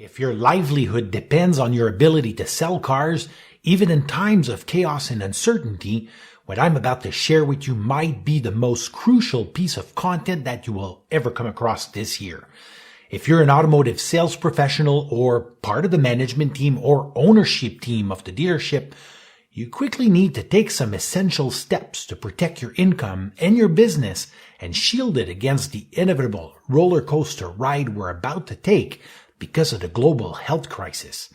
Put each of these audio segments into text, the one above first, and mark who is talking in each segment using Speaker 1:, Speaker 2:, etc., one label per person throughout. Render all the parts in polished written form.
Speaker 1: If your livelihood depends on your ability to sell cars, even in times of chaos and uncertainty, what I'm about to share with you might be the most crucial piece of content that you will ever come across this year. If you're an automotive sales professional or part of the management team or ownership team of the dealership, you quickly need to take some essential steps to protect your income and your business and shield it against the inevitable roller coaster ride we're about to take because of the global health crisis.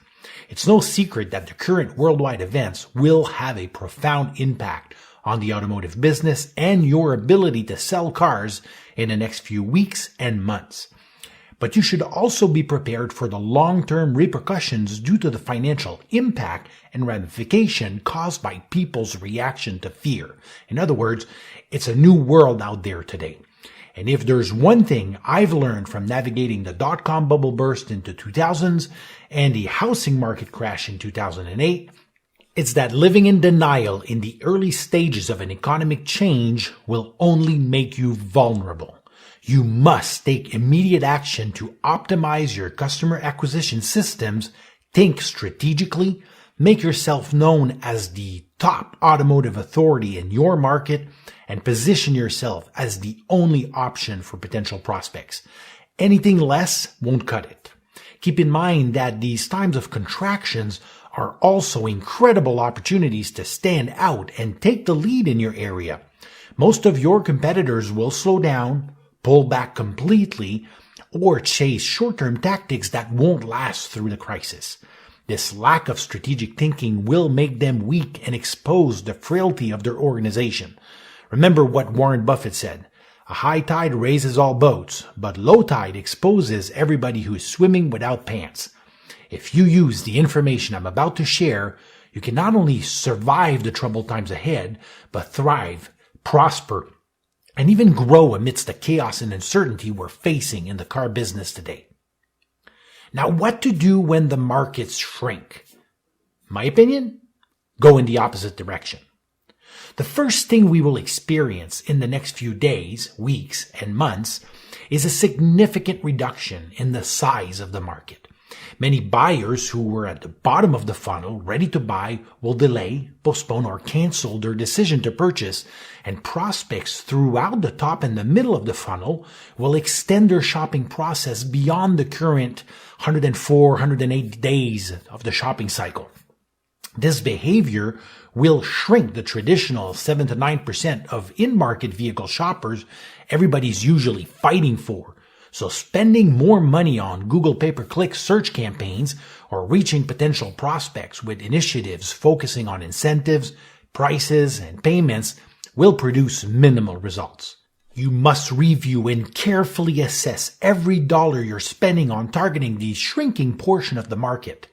Speaker 1: It's no secret that the current worldwide events will have a profound impact on the automotive business and your ability to sell cars in the next few weeks and months. But you should also be prepared for the long-term repercussions due to the financial impact and ramification caused by people's reaction to fear. In other words, it's a new world out there today. And if there's one thing I've learned from navigating the dot-com bubble burst into 2000s and the housing market crash in 2008, it's that living in denial in the early stages of an economic change will only make you vulnerable. You must take immediate action to optimize your customer acquisition systems, think strategically, make yourself known as the top automotive authority in your market, and position yourself as the only option for potential prospects. Anything less won't cut it. Keep in mind that these times of contractions are also incredible opportunities to stand out and take the lead in your area. Most of your competitors will slow down, pull back completely, or chase short-term tactics that won't last through the crisis. This lack of strategic thinking will make them weak and expose the frailty of their organization. Remember what Warren Buffett said, "A high tide raises all boats, but low tide exposes everybody who is swimming without pants." If you use the information I'm about to share, you can not only survive the troubled times ahead, but thrive, prosper, and even grow amidst the chaos and uncertainty we're facing in the car business today. Now, what to do when the markets shrink? My opinion? Go in the opposite direction. The first thing we will experience in the next few days, weeks, and months is a significant reduction in the size of the market. Many buyers who were at the bottom of the funnel, ready to buy, will delay, postpone, or cancel their decision to purchase, and prospects throughout the top and the middle of the funnel will extend their shopping process beyond the current 104, 108 days of the shopping cycle. This behavior will shrink the traditional 7 to 9% of in-market vehicle shoppers everybody's usually fighting for. So spending more money on Google pay-per-click search campaigns or reaching potential prospects with initiatives focusing on incentives, prices, and payments will produce minimal results. You must review and carefully assess every dollar you're spending on targeting the shrinking portion of the market.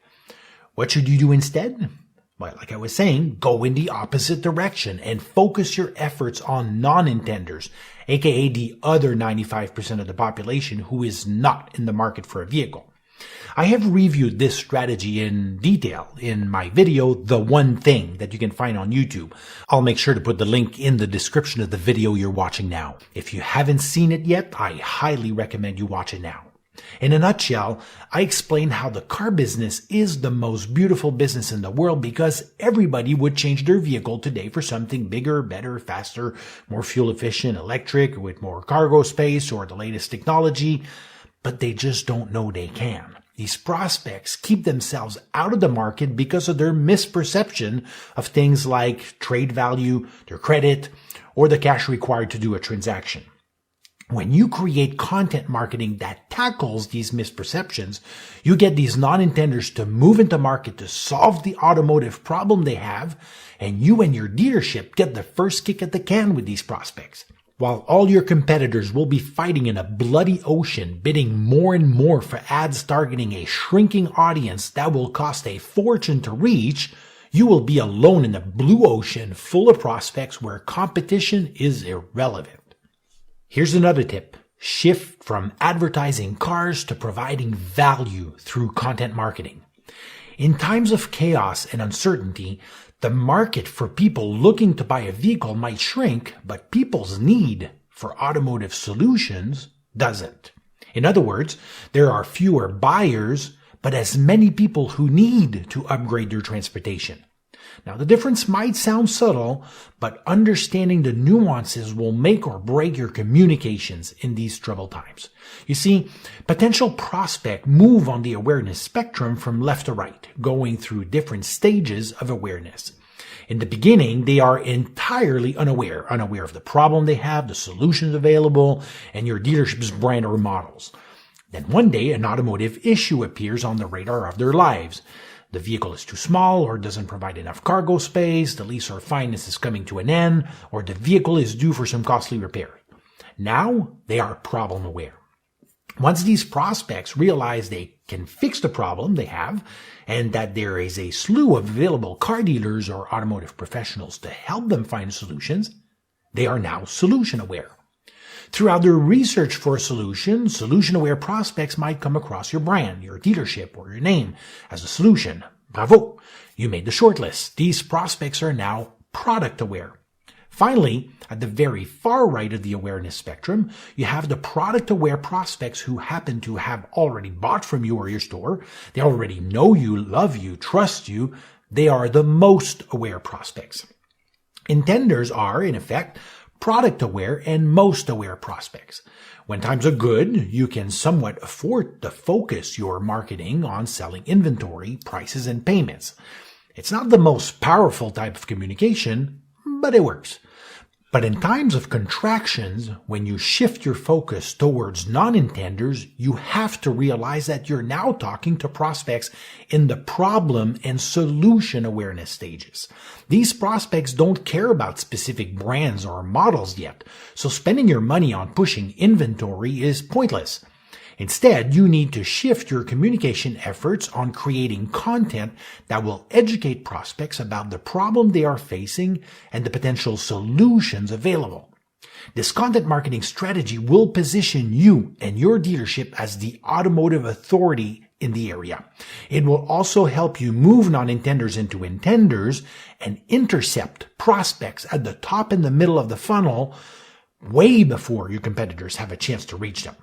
Speaker 1: What should you do instead? Well, like I was saying, go in the opposite direction and focus your efforts on non-intenders, aka the other 95% of the population who is not in the market for a vehicle. I have reviewed this strategy in detail in my video, The One Thing, that you can find on YouTube. I'll make sure to put the link in the description of the video you're watching now. If you haven't seen it yet, I highly recommend you watch it now. In a nutshell, I explain how the car business is the most beautiful business in the world because everybody would change their vehicle today for something bigger, better, faster, more fuel efficient, electric, with more cargo space or the latest technology, but they just don't know they can. These prospects keep themselves out of the market because of their misperception of things like trade value, their credit, or the cash required to do a transaction. When you create content marketing that tackles these misperceptions, you get these non-intenders to move into market to solve the automotive problem they have, and you and your dealership get the first kick at the can with these prospects. While all your competitors will be fighting in a bloody ocean, bidding more and more for ads targeting a shrinking audience that will cost a fortune to reach, you will be alone in a blue ocean full of prospects where competition is irrelevant. Here's another tip. Shift from advertising cars to providing value through content marketing. In times of chaos and uncertainty, the market for people looking to buy a vehicle might shrink, but people's need for automotive solutions doesn't. In other words, there are fewer buyers, but as many people who need to upgrade their transportation. Now, the difference might sound subtle, but understanding the nuances will make or break your communications in these troubled times. You see, potential prospects move on the awareness spectrum from left to right, going through different stages of awareness. In the beginning, they are entirely unaware of the problem they have, the solutions available, and your dealership's brand or models. Then one day, an automotive issue appears on the radar of their lives. The vehicle is too small or doesn't provide enough cargo space, the lease or finance is coming to an end, or the vehicle is due for some costly repair. Now, they are problem aware. Once these prospects realize they can fix the problem they have and that there is a slew of available car dealers or automotive professionals to help them find solutions, they are now solution aware. Throughout their research for a solution, solution-aware prospects might come across your brand, your dealership, or your name as a solution. Bravo! You made the shortlist. These prospects are now product-aware. Finally, at the very far right of the awareness spectrum, you have the product-aware prospects who happen to have already bought from you or your store. They already know you, love you, trust you. They are the most aware prospects. Intenders are, in effect, product-aware and most aware prospects. When times are good, you can somewhat afford to focus your marketing on selling inventory, prices, and payments. It's not the most powerful type of communication, but it works. But in times of contractions, when you shift your focus towards non-intenders, you have to realize that you're now talking to prospects in the problem and solution awareness stages. These prospects don't care about specific brands or models yet, so spending your money on pushing inventory is pointless. Instead, you need to shift your communication efforts on creating content that will educate prospects about the problem they are facing and the potential solutions available. This content marketing strategy will position you and your dealership as the automotive authority in the area. It will also help you move non-intenders into intenders and intercept prospects at the top and the middle of the funnel way before your competitors have a chance to reach them.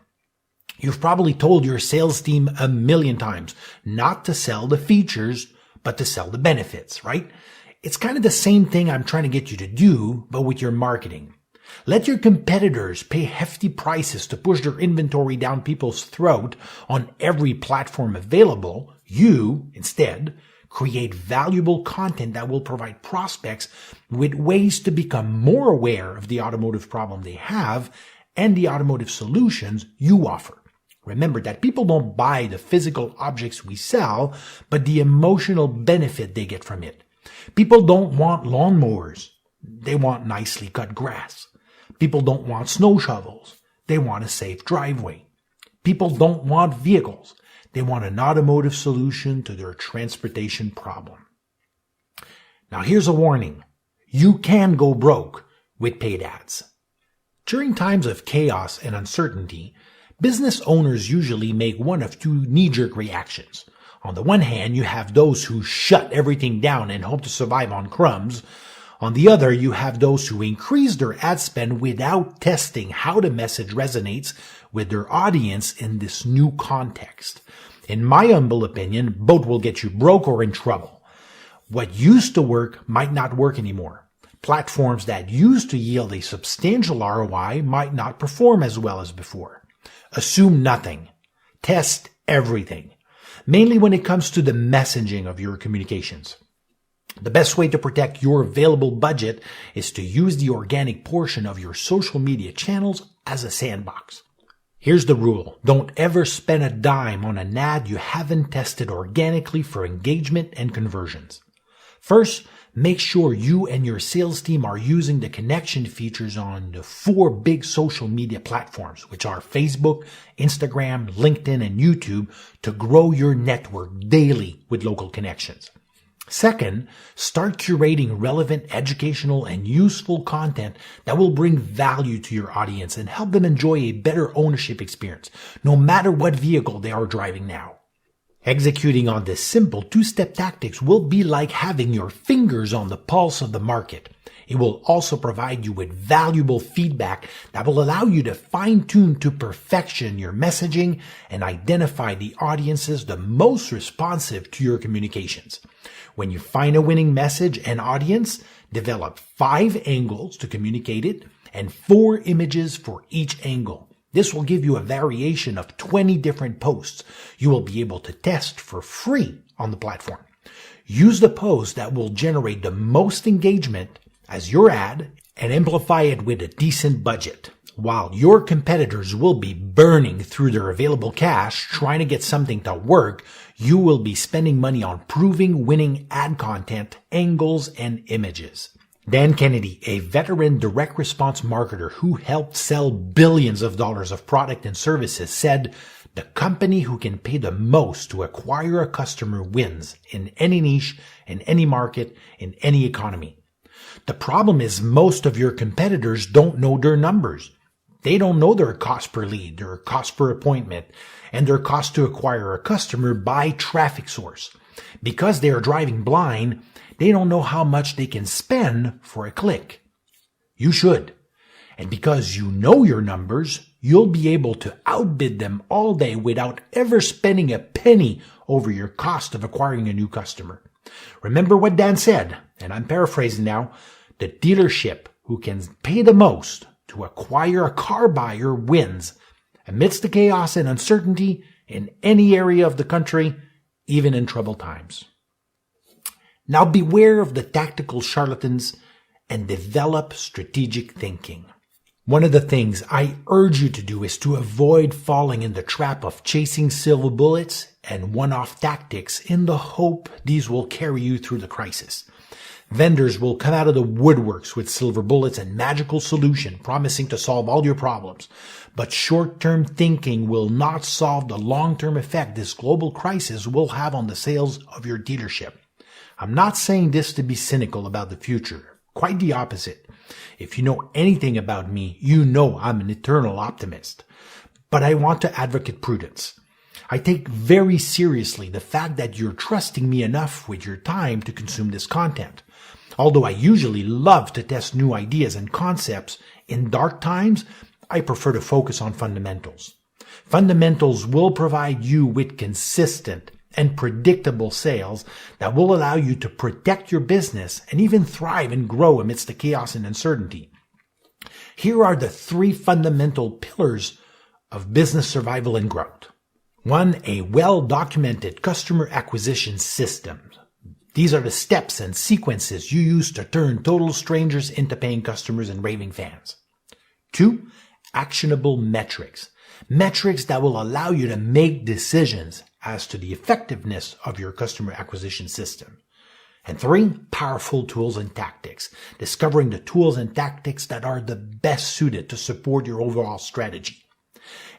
Speaker 1: You've probably told your sales team 1,000,000 times not to sell the features, but to sell the benefits, right? It's kind of the same thing I'm trying to get you to do, but with your marketing. Let your competitors pay hefty prices to push their inventory down people's throat on every platform available. You, instead, create valuable content that will provide prospects with ways to become more aware of the automotive problem they have and the automotive solutions you offer. Remember that people don't buy the physical objects we sell, but the emotional benefit they get from it. People don't want lawnmowers. They want nicely cut grass. People don't want snow shovels. They want a safe driveway. People don't want vehicles. They want an automotive solution to their transportation problem. Now here's a warning. You can go broke with paid ads. During times of chaos and uncertainty, business owners usually make one of two knee-jerk reactions. On the one hand, you have those who shut everything down and hope to survive on crumbs. On the other, you have those who increase their ad spend without testing how the message resonates with their audience in this new context. In my humble opinion, both will get you broke or in trouble. What used to work might not work anymore. Platforms that used to yield a substantial ROI might not perform as well as before. Assume nothing. Test everything, mainly when it comes to the messaging of your communications. The best way to protect your available budget is to use the organic portion of your social media channels as a sandbox. Here's the rule. Don't ever spend a dime on an ad you haven't tested organically for engagement and conversions. First, make sure you and your sales team are using the connection features on the 4 big social media platforms, which are Facebook, Instagram, LinkedIn, and YouTube, to grow your network daily with local connections. Second, start curating relevant, educational, and useful content that will bring value to your audience and help them enjoy a better ownership experience, no matter what vehicle they are driving now. Executing on this simple 2-step tactics will be like having your fingers on the pulse of the market. It will also provide you with valuable feedback that will allow you to fine-tune to perfection your messaging and identify the audiences the most responsive to your communications. When you find a winning message and audience, develop 5 angles to communicate it and 4 images for each angle. This will give you a variation of 20 different posts you will be able to test for free on the platform. Use the post that will generate the most engagement as your ad and amplify it with a decent budget. While your competitors will be burning through their available cash trying to get something to work, you will be spending money on proving winning ad content, angles, and images. Dan Kennedy, a veteran direct response marketer who helped sell billions of dollars of product and services, said, "The company who can pay the most to acquire a customer wins in any niche, in any market, in any economy." The problem is most of your competitors don't know their numbers. They don't know their cost per lead, their cost per appointment, and their cost to acquire a customer by traffic source. Because they are driving blind, they don't know how much they can spend for a click. You should. And because you know your numbers, you'll be able to outbid them all day without ever spending a penny over your cost of acquiring a new customer. Remember what Dan said, and I'm paraphrasing now, the dealership who can pay the most to acquire a car buyer wins amidst the chaos and uncertainty in any area of the country, even in troubled times. Now beware of the tactical charlatans and develop strategic thinking. One of the things I urge you to do is to avoid falling in the trap of chasing silver bullets and one-off tactics in the hope these will carry you through the crisis. Vendors will come out of the woodworks with silver bullets and magical solution promising to solve all your problems. But short-term thinking will not solve the long-term effect this global crisis will have on the sales of your dealership. I'm not saying this to be cynical about the future. Quite the opposite. If you know anything about me, you know I'm an eternal optimist. But I want to advocate prudence. I take very seriously the fact that you're trusting me enough with your time to consume this content. Although I usually love to test new ideas and concepts, in dark times, I prefer to focus on fundamentals. Fundamentals will provide you with consistent and predictable sales that will allow you to protect your business and even thrive and grow amidst the chaos and uncertainty. Here are the 3 fundamental pillars of business survival and growth. 1, a well-documented customer acquisition system. These are the steps and sequences you use to turn total strangers into paying customers and raving fans. 2, actionable metrics. Metrics that will allow you to make decisions as to the effectiveness of your customer acquisition system. And 3, powerful tools and tactics. Discovering the tools and tactics that are the best suited to support your overall strategy.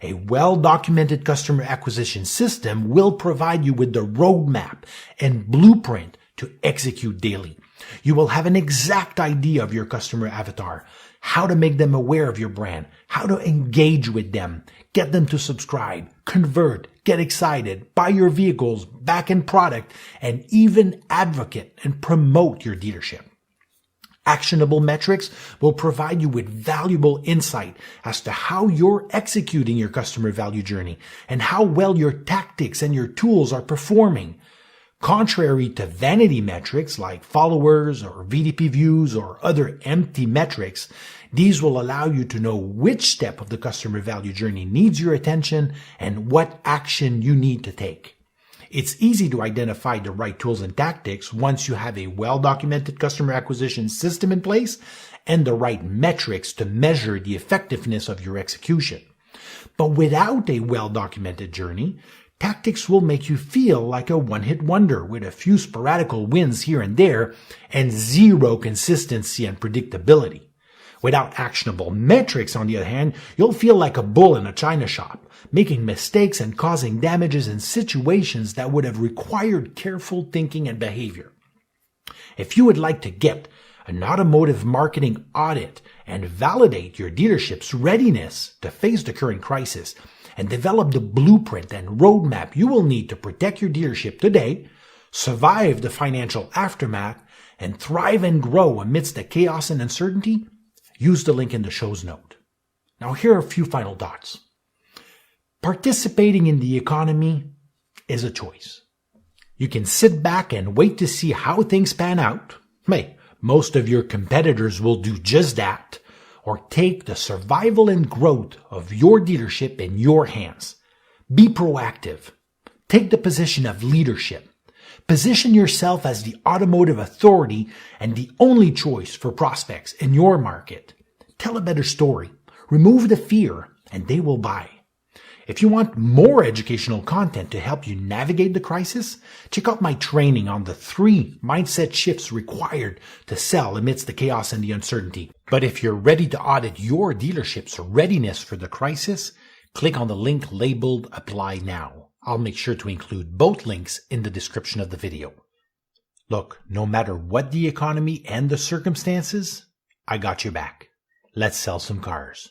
Speaker 1: A well-documented customer acquisition system will provide you with the roadmap and blueprint to execute daily. You will have an exact idea of your customer avatar, how to make them aware of your brand, how to engage with them, get them to subscribe, convert, get excited, buy your vehicles, back end product, and even advocate and promote your dealership. Actionable metrics will provide you with valuable insight as to how you're executing your customer value journey and how well your tactics and your tools are performing. Contrary to vanity metrics like followers or VDP views or other empty metrics, these will allow you to know which step of the customer value journey needs your attention and what action you need to take. It's easy to identify the right tools and tactics once you have a well-documented customer acquisition system in place and the right metrics to measure the effectiveness of your execution. But without a well-documented journey, tactics will make you feel like a one-hit wonder with a few sporadical wins here and there and zero consistency and predictability. Without actionable metrics, on the other hand, you'll feel like a bull in a china shop, making mistakes and causing damages in situations that would have required careful thinking and behavior. If you would like to get an automotive marketing audit and validate your dealership's readiness to face the current crisis and develop the blueprint and roadmap you will need to protect your dealership today, survive the financial aftermath, and thrive and grow amidst the chaos and uncertainty, use the link in the show's note. Now here are a few final thoughts. Participating in the economy is a choice. You can sit back and wait to see how things pan out. Hey, most of your competitors will do just that, or take the survival and growth of your dealership in your hands. Be proactive. Take the position of leadership. Position yourself as the automotive authority and the only choice for prospects in your market. Tell a better story. Remove the fear, and they will buy. If you want more educational content to help you navigate the crisis, check out my training on the 3 mindset shifts required to sell amidst the chaos and the uncertainty. But if you're ready to audit your dealership's readiness for the crisis, click on the link labeled Apply Now. I'll make sure to include both links in the description of the video. Look, no matter what the economy and the circumstances, I got your back. Let's sell some cars.